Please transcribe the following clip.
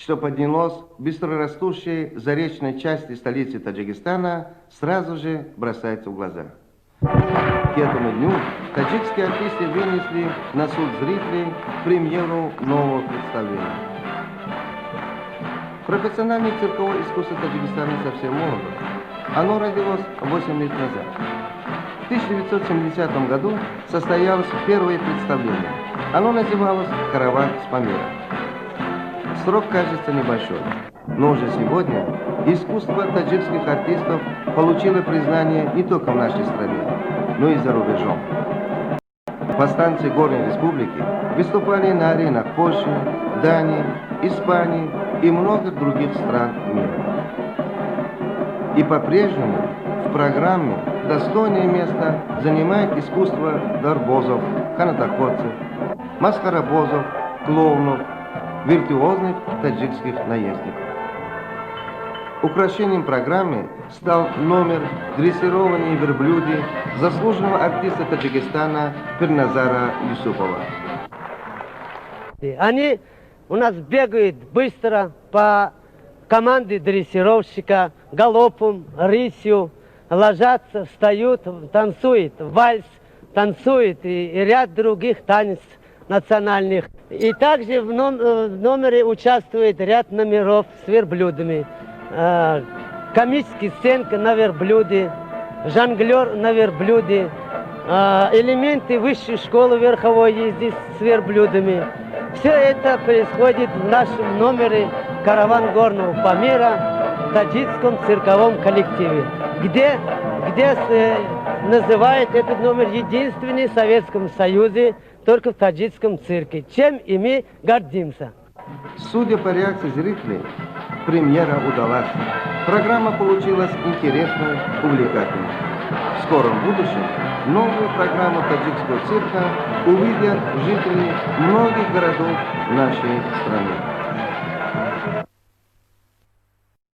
что поднялось в быстрорастущей заречной части столицы Таджикистана, сразу же бросается в глаза. К этому дню таджикские артисты вынесли на суд зрителей премьеру нового представления. Профессиональное цирковое искусство Таджикистана совсем молодо. Оно родилось 8 лет назад. В 1970 году состоялось первое представление. Оно называлось «Караван с Памира». Срок кажется небольшой, но уже сегодня искусство таджикских артистов получило признание не только в нашей стране, но и за рубежом. Повстанцы Горной Республики выступали на аренах Польши, Дании, Испании и многих других стран мира. И по-прежнему в программе достойное место занимает искусство дарбозов, канатоходцев, маскарабозов, клоунов, виртуозных таджикских наездников. Украшением программы стал номер «Дрессированные верблюды» заслуженного артиста Таджикистана Пирназара Юсупова. Они у нас бегают быстро по команде дрессировщика, галопом, рысью, ложатся, встают, танцуют вальс, танцуют и ряд других танцев национальных. И также в номере участвует ряд номеров с верблюдами. Комическая сценка на верблюде, жонглер на верблюде, элементы высшей школы верховой езды с верблюдами. Все это происходит в нашем номере «Караван горного Памира» в таджикском цирковом коллективе, где называют этот номер единственный в Советском Союзе, только в таджикском цирке, чем и мы гордимся. Судя по реакции зрителей, премьера удалась. Программа получилась интересной, увлекательной. В скором будущем новую программу таджикского цирка увидят жители многих городов нашей страны.